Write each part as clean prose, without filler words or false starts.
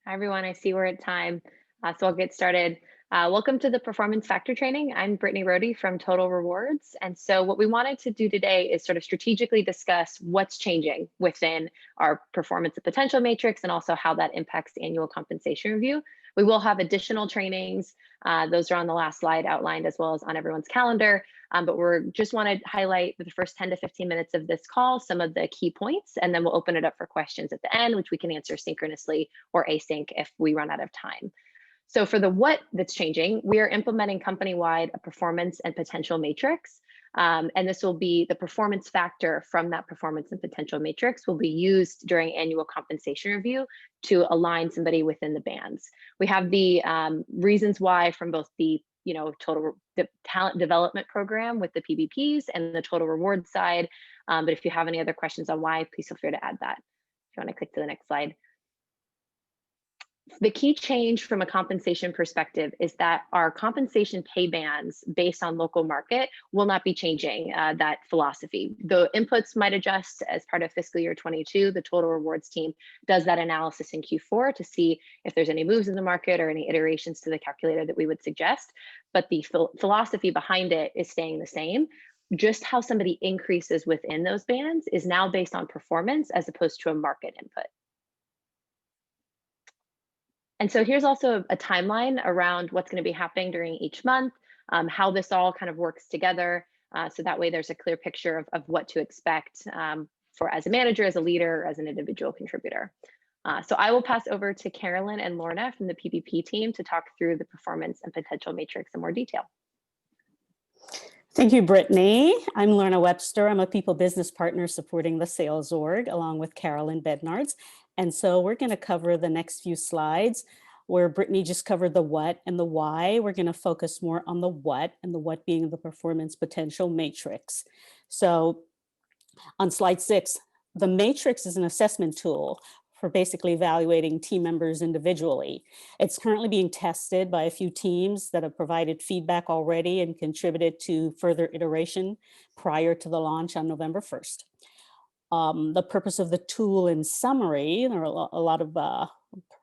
Hi, everyone. I see we're at time, so I'll get started. Welcome to the Performance Factor Training. I'm Brittany Rohde from Total Rewards. And so what we wanted to do today is sort of strategically discuss what's changing within our performance and potential matrix and also how that impacts the annual compensation review. We will have additional trainings. Those are on the last slide outlined as well as on everyone's calendar. But we're just want to highlight for the first 10 to 15 minutes of this call some of the key points, and then we'll open it up for questions at the end, which we can answer synchronously or async if we run out of time. So for the what that's changing, we are implementing company-wide a performance and potential matrix. And this will be the performance factor from that performance and potential matrix will be used during annual compensation review to align somebody within the bands. We have the reasons why from both the the talent development program with the PBPs and the total reward side. But if you have any other questions on why, please feel free to add that. If you want to click to the next slide. The key change from a compensation perspective is that our compensation pay bands based on local market will not be changing that philosophy. The inputs might adjust as part of fiscal year 22. The total rewards team does that analysis in Q4 to see if there's any moves in the market or any iterations to the calculator that we would suggest. But the philosophy behind it is staying the same. Just how somebody increases within those bands is now based on performance as opposed to a market input. And so here's also a timeline around what's going to be happening during each month, how this all kind of works together. So that way there's a clear picture of what to expect for as a manager, as a leader, as an individual contributor. So I will pass over to Carolyn and Lorna from the PBP team to talk through the performance and potential matrix in more detail. Thank you, Brittany. I'm Lorna Webster. I'm a people business partner supporting the sales org along with Carolyn Bednards. And so we're going to cover the next few slides where Brittany just covered the what and the why. We're going to focus more on the what, and the what being the performance potential matrix. So on slide 6, the matrix is an assessment tool for basically evaluating team members individually. It's currently being tested by a few teams that have provided feedback already and contributed to further iteration prior to the launch on November 1st. The purpose of the tool in summary, there are a lot of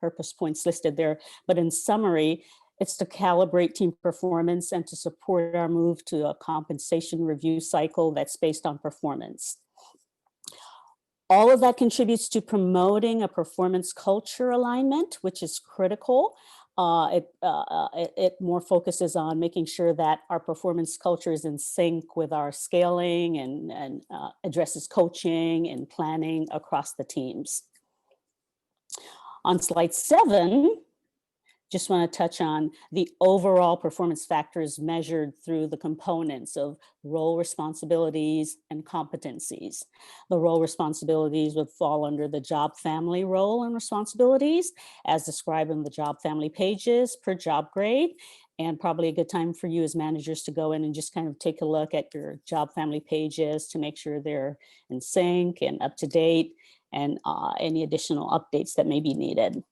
purpose points listed there, but in summary, it's to calibrate team performance and to support our move to a compensation review cycle that's based on performance. All of that contributes to promoting a performance culture alignment, which is critical. It more focuses on making sure that our performance culture is in sync with our scaling and addresses coaching and planning across the teams. On slide 7, just want to touch on the overall performance factors measured through the components of role responsibilities and competencies. The role responsibilities would fall under the job family role and responsibilities as described in the job family pages per job grade. And probably a good time for you as managers to go in and just kind of take a look at your job family pages to make sure they're in sync and up to date, and any additional updates that may be needed.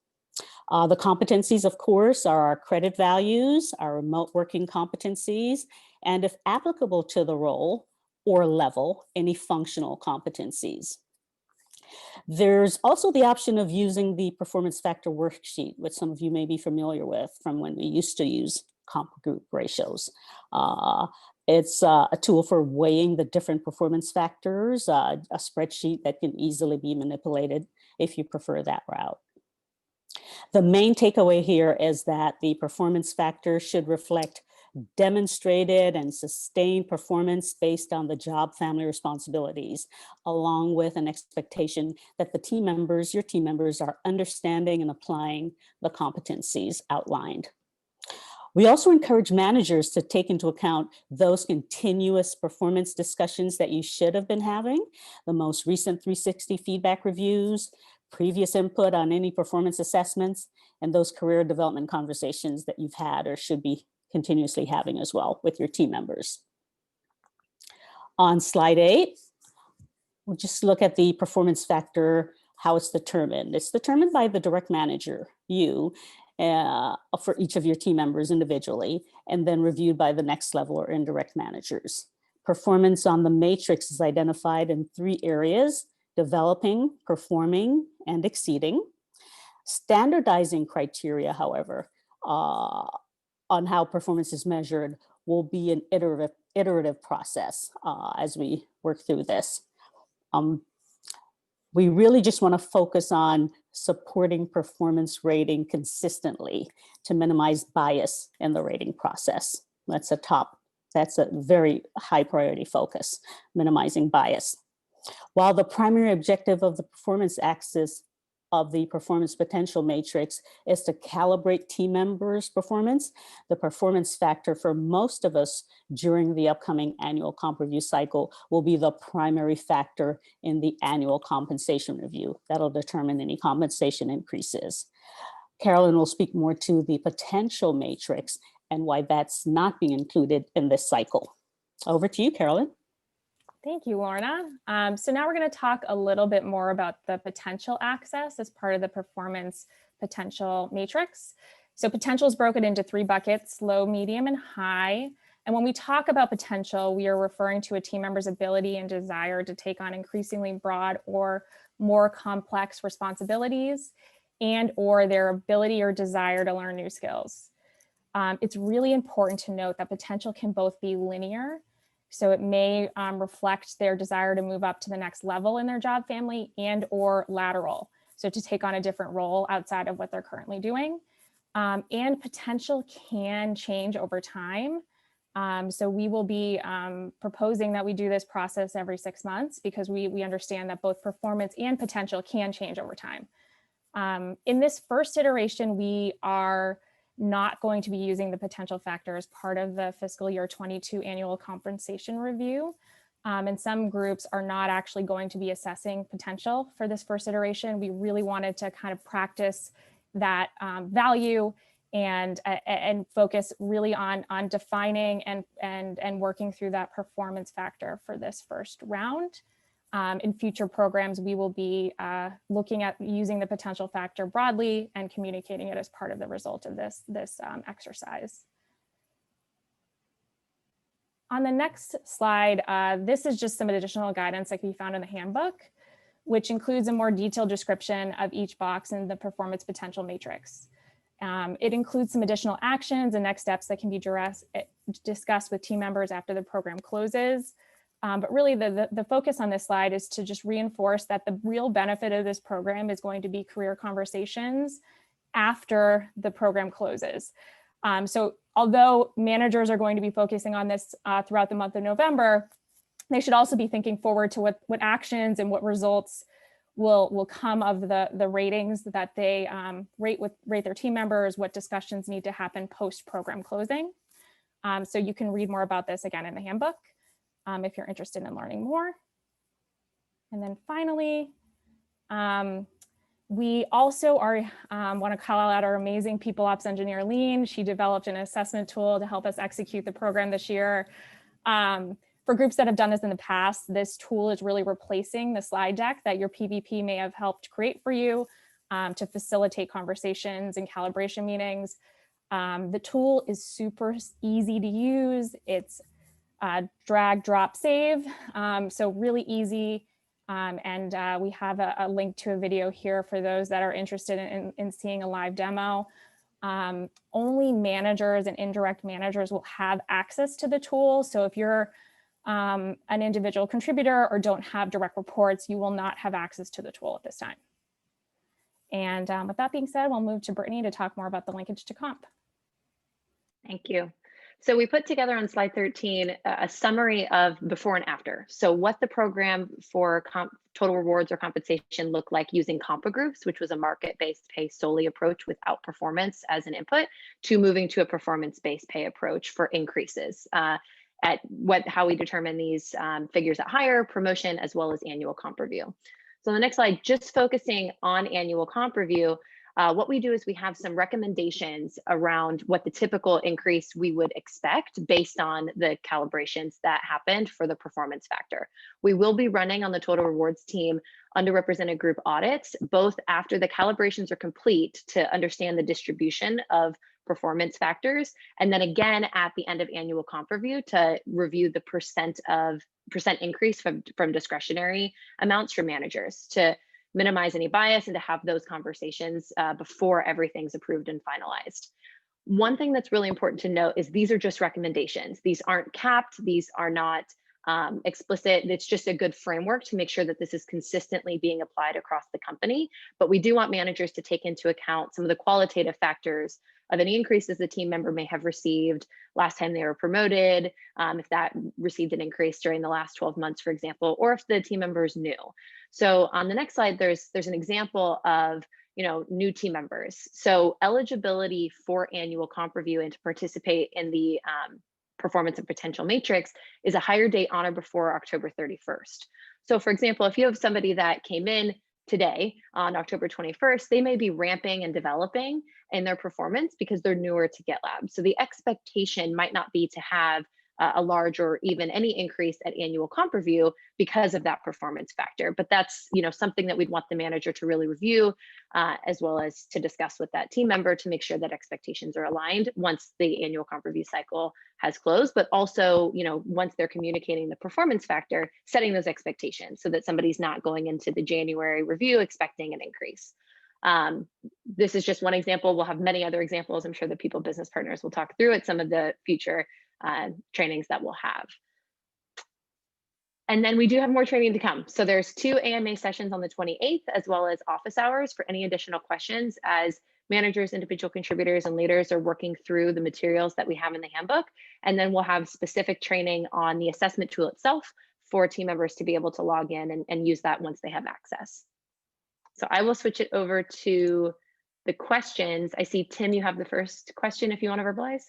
The competencies, of course, are our credit values, our remote working competencies, and if applicable to the role or level, any functional competencies. There's also the option of using the performance factor worksheet, which some of you may be familiar with from when we used to use comp group ratios. It's a tool for weighing the different performance factors, a spreadsheet that can easily be manipulated if you prefer that route. The main takeaway here is that the performance factor should reflect demonstrated and sustained performance based on the job family responsibilities, along with an expectation that the team members, your team members, are understanding and applying the competencies outlined. We also encourage managers to take into account those continuous performance discussions that you should have been having, the most recent 360 feedback reviews, previous input on any performance assessments, and those career development conversations that you've had or should be continuously having as well with your team members. On slide 8, we'll just look at the performance factor, how it's determined. It's determined by the direct manager, you, for each of your team members individually, and then reviewed by the next level or indirect managers. Performance on the matrix is identified in 3 areas: developing, performing, and exceeding. Standardizing criteria, however, on how performance is measured will be an iterative process as we work through this. We really just want to focus on supporting performance rating consistently to minimize bias in the rating process. That's a very high priority focus, minimizing bias. While the primary objective of the performance axis of the performance potential matrix is to calibrate team members' performance, the performance factor for most of us during the upcoming annual comp review cycle will be the primary factor in the annual compensation review. That'll determine any compensation increases. Carolyn will speak more to the potential matrix and why that's not being included in this cycle. Over to you, Carolyn. Thank you, Lorna. So now we're going to talk a little bit more about the potential access as part of the performance potential matrix. So potential is broken into 3 buckets: low, medium, and high. And when we talk about potential, we are referring to a team member's ability and desire to take on increasingly broad or more complex responsibilities, and or their ability or desire to learn new skills. It's really important to note that potential can both be linear. So it may reflect their desire to move up to the next level in their job family, and or lateral. So to take on a different role outside of what they're currently doing. And potential can change over time. So we will be proposing that we do this process every 6 months, because we understand that both performance and potential can change over time. In this first iteration, we are not going to be using the potential factor as part of the fiscal year 22 annual compensation review. And some groups are not actually going to be assessing potential for this first iteration. We really wanted to kind of practice that value and focus really on defining and working through that performance factor for this first round. In future programs, we will be looking at using the potential factor broadly and communicating it as part of the result of this exercise. On the next slide, this is just some additional guidance that can be found in the handbook, which includes a more detailed description of each box in the performance potential matrix. It includes some additional actions and next steps that can be discussed with team members after the program closes. But really the focus on this slide is to just reinforce that the real benefit of this program is going to be career conversations after the program closes. So although managers are going to be focusing on this throughout the month of November, they should also be thinking forward to what actions and what results will come of the ratings that they rate their team members, what discussions need to happen post-program closing. So you can read more about this again in the handbook if you're interested in learning more. And then finally, we also want to call out our amazing people ops engineer, Lean. She developed an assessment tool to help us execute the program this year. For groups that have done this in the past, this tool is really replacing the slide deck that your PVP may have helped create for you to facilitate conversations and calibration meetings. The tool is super easy to use. It's drag, drop, save. So really easy. And we have a link to a video here for those that are interested in seeing a live demo. Only managers and indirect managers will have access to the tool. So if you're an individual contributor or don't have direct reports, you will not have access to the tool at this time. And with that being said, we'll move to Brittany to talk more about the linkage to comp. Thank you. So we put together on slide 13 a summary of before and after. So what the program for total rewards or compensation looked like using compa groups, which was a market-based pay solely approach without performance as an input, to moving to a performance-based pay approach for increases at how we determine these figures at hire, promotion, as well as annual comp review. So the next slide, just focusing on annual comp review, what we do is we have some recommendations around what the typical increase we would expect based on the calibrations that happened for the performance factor. We will be running on the total rewards team underrepresented group audits, both after the calibrations are complete to understand the distribution of performance factors, and then again at the end of annual comp review to review the percent increase from discretionary amounts for managers to minimize any bias and to have those conversations before everything's approved and finalized. One thing that's really important to note is these are just recommendations. These aren't capped. These are not explicit. It's just a good framework to make sure that this is consistently being applied across the company. But we do want managers to take into account some of the qualitative factors of any increases the team member may have received last time they were promoted, if that received an increase during the last 12 months, for example, or if the team member is new. So on the next slide, there's an example of new team members. So eligibility for annual comp review and to participate in the performance and potential matrix is a hire date on or before October 31st. So for example, if you have somebody that came in today on October 21st, they may be ramping and developing in their performance because they're newer to GitLab. So the expectation might not be to have a large or even any increase at annual comp review because of that performance factor. But that's something that we'd want the manager to really review, as well as to discuss with that team member to make sure that expectations are aligned once the annual comp review cycle has closed, but also once they're communicating the performance factor, setting those expectations so that somebody's not going into the January review expecting an increase. This is just one example. We'll have many other examples. I'm sure the people business partners will talk through at some of the future trainings that we'll have. And then we do have more training to come. So there's 2 AMA sessions on the 28th, as well as office hours for any additional questions as managers, individual contributors, and leaders are working through the materials that we have in the handbook. And then we'll have specific training on the assessment tool itself for team members to be able to log in and use that once they have access. So I will switch it over to the questions. I see, Tim, you have the first question if you want to verbalize.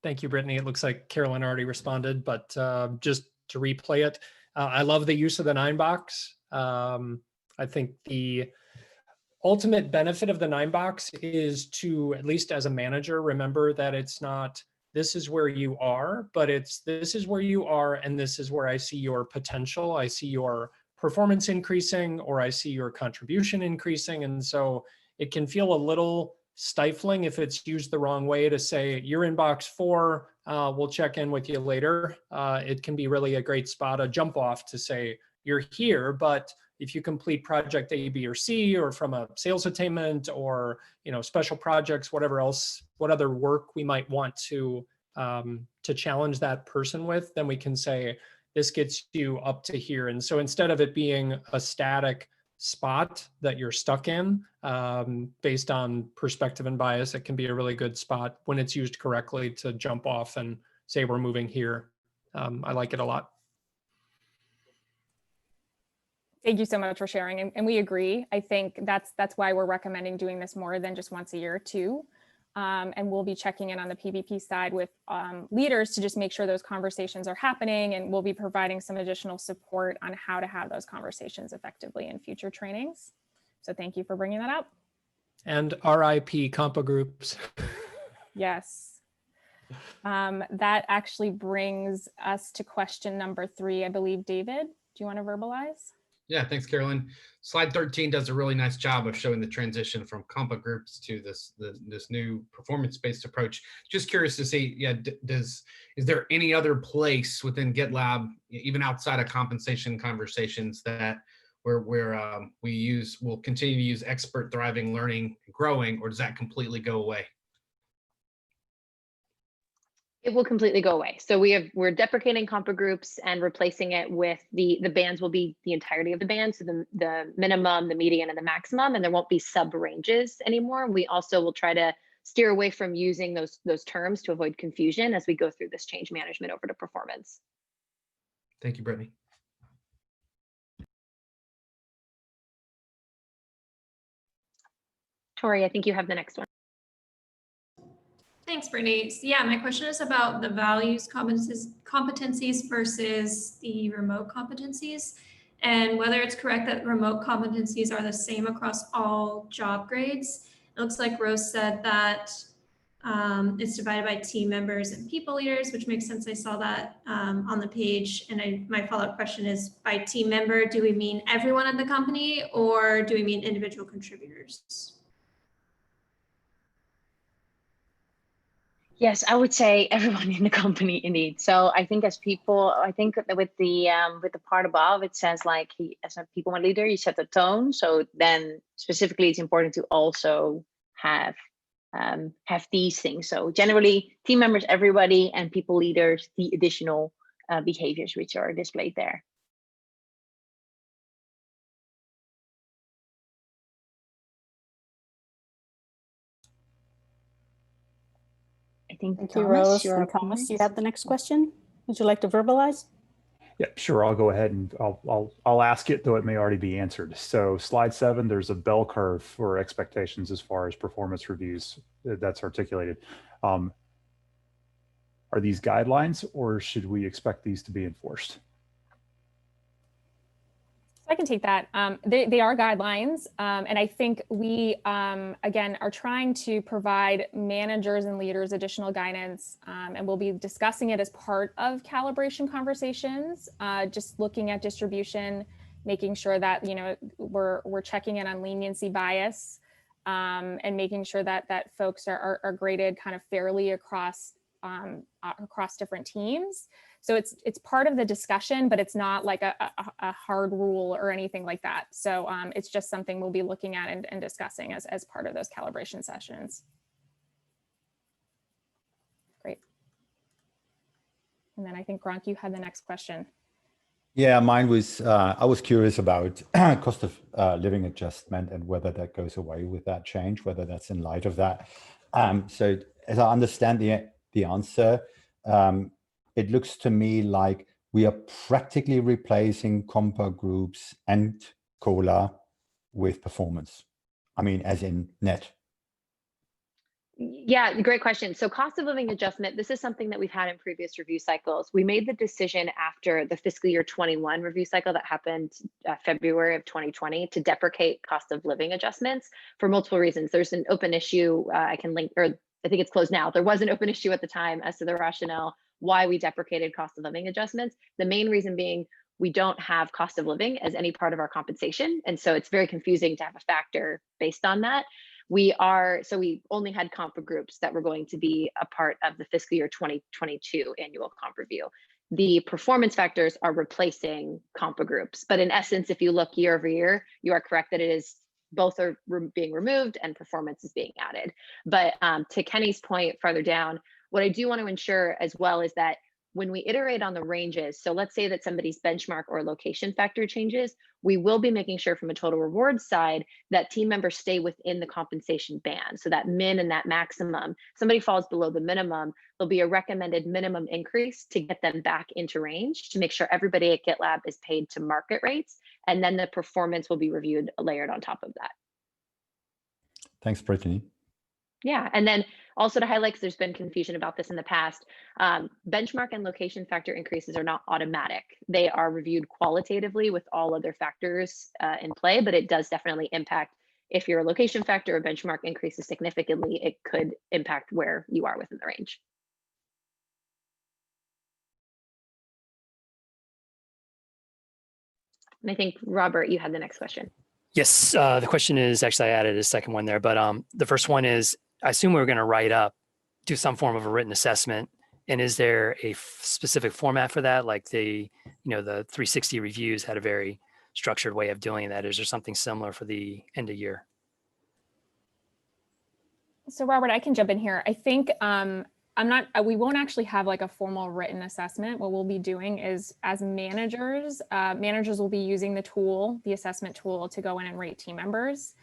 Thank you, Brittany. It looks like Carolyn already responded, but just to replay it, I love the use of the 9 box. I think the ultimate benefit of the 9 box is to, at least as a manager, remember that it's not, this is where you are, but it's, this is where you are, and this is where I see your potential. I see your performance increasing, or I see your contribution increasing. And so it can feel a little stifling if it's used the wrong way to say, you're in box 4, we'll check in with you later. It can be really a great spot, a jump off to say, you're here, but if you complete project A, B, or C, or from a sales attainment, or special projects, whatever else, what other work we might want to challenge that person with, then we can say, this gets you up to here. And so instead of it being a static spot that you're stuck in based on perspective and bias, it can be a really good spot when it's used correctly to jump off and say, we're moving here. I like it a lot. Thank you so much for sharing. And we agree. I think that's why we're recommending doing this more than just once a year too. And we'll be checking in on the PVP side with leaders to just make sure those conversations are happening. And we'll be providing some additional support on how to have those conversations effectively in future trainings. So thank you for bringing that up. And RIP Compa groups. Yes. That actually brings us to question number 3. I believe, David, do you want to verbalize? Yeah, thanks, Carolyn. Slide 13 does a really nice job of showing the transition from compa groups to this new performance-based approach. Just curious to see, yeah, is there any other place within GitLab, even outside of compensation conversations, that where we'll continue to use expert, thriving, learning, growing, or does that completely go away? It will completely go away. So we're deprecating compa groups and replacing it with the bands will be the entirety of the band. So the minimum, the median, and the maximum, and there won't be sub ranges anymore. We also will try to steer away from using those terms to avoid confusion as we go through this change management over to performance. Thank you, Brittany. Tori, I think you have the next one. Thanks, Brittany. So yeah, my question is about the values competencies versus the remote competencies, and whether it's correct that remote competencies are the same across all job grades. It looks like Rose said that it's divided by team members and people leaders, which makes sense. I saw that on the page. And my follow-up question is, by team member, do we mean everyone at the company, or do we mean individual contributors? Yes, I would say everyone in the company indeed. So I think as people, I think that with the part above, it says like as a people leader, you set the tone. So then specifically, it's important to also have have these things. So generally, team members, everybody, and people leaders, the additional behaviors which are displayed there. I think Thank you, Thomas, Rose. you're And up Thomas, you next. have the next question. Would you like to verbalize? Yeah, sure. I'll go ahead and I'll ask it, though it may already be answered. So slide 7, there's a bell curve for expectations as far as performance reviews that's articulated. Are these guidelines, or should we expect these to be enforced? I can take that. They are guidelines. And I think we, again, are trying to provide managers and leaders additional guidance. And we'll be discussing it as part of calibration conversations, just looking at distribution, making sure that, you know, we're checking in on leniency bias, and making sure that folks are graded kind of fairly across different teams. So it's part of the discussion, but it's not like a hard rule or anything like that. So it's just something we'll be looking at and discussing as part of those calibration sessions. Great. And then I think Gronk, you had the next question. Yeah, mine was, I was curious about cost of living adjustment and whether that goes away with that change, whether that's in light of that. So as I understand the answer, it looks to me like we are practically replacing compa groups and COLA with performance. I mean, as in net. Yeah, great question. So cost of living adjustment, this is something that we've had in previous review cycles. We made the decision after the fiscal year 21 review cycle that happened February of 2020 to deprecate cost of living adjustments for multiple reasons. There's an open issue I can link, or I think it's closed now. There was an open issue at the time as to the rationale why we deprecated cost of living adjustments. The main reason being we don't have cost of living as any part of our compensation. And so it's very confusing to have a factor based on that. We only had compa groups that were going to be a part of the fiscal year 2022 annual comp review. The performance factors are replacing compa groups, but in essence, if you look year over year, you are correct that it is both are being removed and performance is being added. But to Kenny's point farther down, what I do want to ensure as well is that when we iterate on the ranges, so let's say that somebody's benchmark or location factor changes, we will be making sure from a total rewards side that team members stay within the compensation band. So that min and that maximum, somebody falls below the minimum, there'll be a recommended minimum increase to get them back into range to make sure everybody at GitLab is paid to market rates. And then the performance will be reviewed layered on top of that. Thanks, Brittany. Yeah, and then also to highlight, because there's been confusion about this in the past, benchmark and location factor increases are not automatic. They are reviewed qualitatively with all other factors in play, but it does definitely impact if your location factor or benchmark increases significantly, it could impact where you are within the range. And I think, Robert, you had the next question. Yes, the question is, actually I added a second one there, but the first one is, I assume we're going to do some form of a written assessment. And is there a specific format for that? Like the 360 reviews had a very structured way of doing that. Is there something similar for the end of year? So Robert, I can jump in here. I think we won't actually have like a formal written assessment. What we'll be doing is, as managers will be using the assessment tool to go in and rate team members.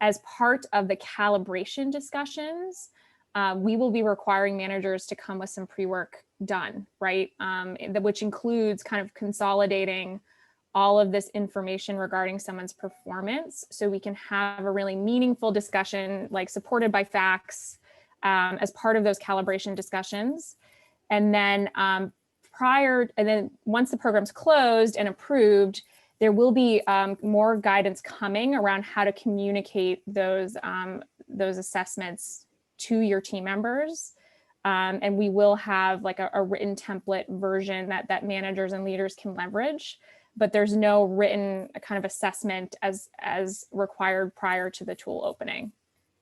As part of the calibration discussions, we will be requiring managers to come with some pre-work done, right? Which includes kind of consolidating all of this information regarding someone's performance so we can have a really meaningful discussion, like supported by facts, as part of those calibration discussions. And then once the program's closed and approved, there will be more guidance coming around how to communicate those assessments to your team members. And we will have like a written template version that managers and leaders can leverage, but there's no written kind of assessment as required prior to the tool opening.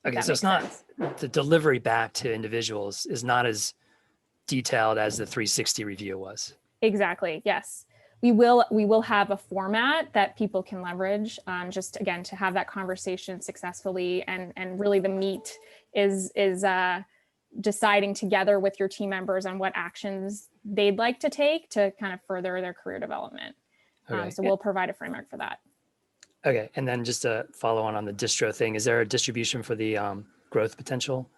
Okay, that so it's makes not, sense. the delivery back to individuals is not as detailed as the 360 review was. Exactly. Yes. We will have a format that people can leverage, just again to have that conversation successfully, and really the meat is deciding together with your team members on what actions they'd like to take to kind of further their career development. Okay. So we'll provide a framework for that. Okay, and then just to follow on the distro thing, is there a distribution for the growth potential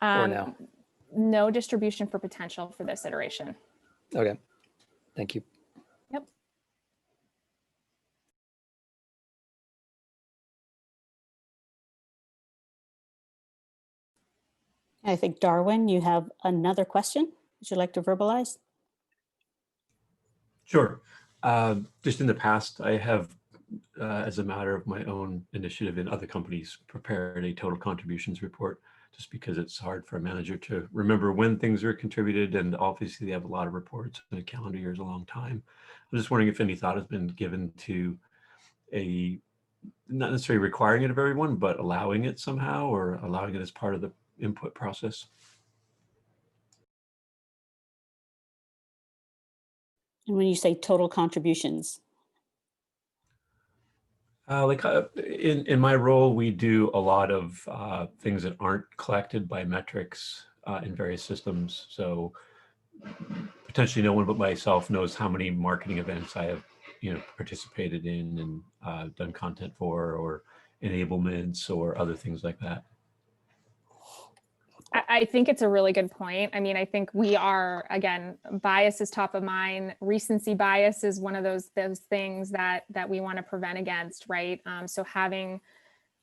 or no? No distribution for potential for this iteration. Okay, thank you. Yep. I think, Darwin, you have another question. Would you like to verbalize? Sure. Just in the past, I have, as a matter of my own initiative in other companies, prepared a total contributions report, just because it's hard for a manager to remember when things are contributed. And obviously they have a lot of reports, and a calendar year is a long time. I'm just wondering if any thought has been given to not necessarily requiring it of everyone, but allowing it somehow, or allowing it as part of the input process. And when you say total contributions? In my role, we do a lot of things that aren't collected by metrics in various systems. So potentially no one but myself knows how many marketing events I have, participated in and done content for, or enablements or other things like that. I think it's a really good point. I mean, I think we are, again, bias is top of mind. Recency bias is one of those things that we want to prevent against, right? So having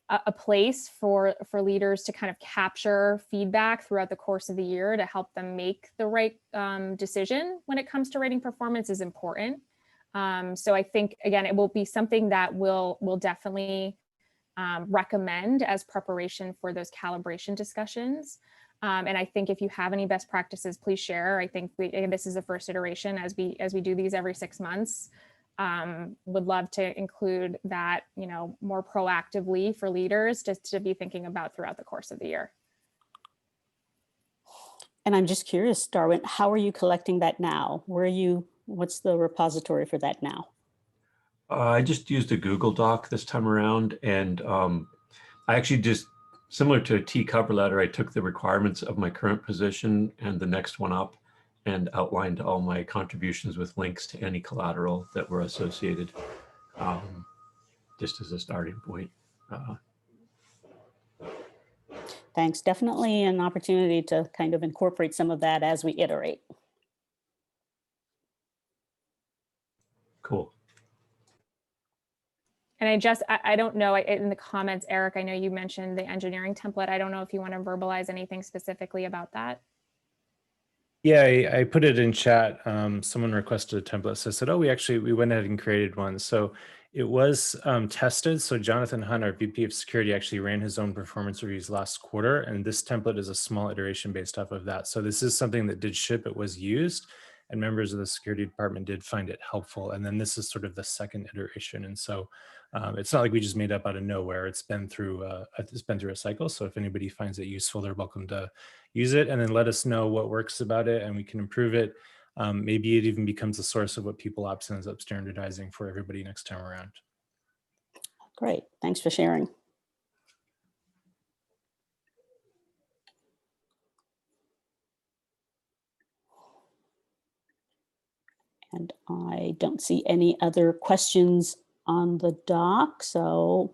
a place for leaders to kind of capture feedback throughout the course of the year to help them make the right decision when it comes to rating performance is important. So I think, again, it will be something that we'll definitely recommend as preparation for those calibration discussions. And I think if you have any best practices, please share. I think this is the first iteration as we do these every 6 months. Would love to include that, more proactively for leaders just to be thinking about throughout the course of the year. And I'm just curious, Darwin, how are you collecting that now? What's the repository for that now? I just used a Google Doc this time around, and I actually just, similar to a T cover letter, I took the requirements of my current position and the next one up and outlined all my contributions with links to any collateral that were associated, just as a starting point. Thanks. Definitely an opportunity to kind of incorporate some of that as we iterate. Cool. And I don't know, in the comments, Eric, I know you mentioned the engineering template. I don't know if you want to verbalize anything specifically about that. Yeah, I put it in chat. Someone requested a template. So I said, oh, we went ahead and created one. So it was tested. So Jonathan Hunt, our VP of security, actually ran his own performance reviews last quarter. And this template is a small iteration based off of that. So this is something that did ship, it was used, and members of the security department did find it helpful. And then this is sort of the second iteration. And so it's not like we just made up out of nowhere. It's been through a cycle. So if anybody finds it useful, they're welcome to use it and then let us know what works about it and we can improve it. Maybe it even becomes a source of what People Ops ends up standardizing for everybody next time around. Great, thanks for sharing. And I don't see any other questions on the doc, and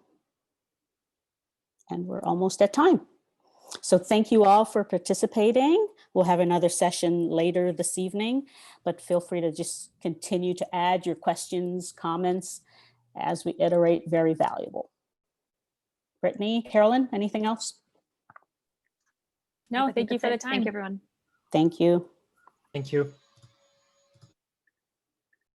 we're almost at time. So thank you all for participating. We'll have another session later this evening, but feel free to just continue to add your questions, comments as we iterate. Very valuable. Brittany, Carolyn, anything else? No, thank you for the time. Thank you, everyone. Thank you. Thank you.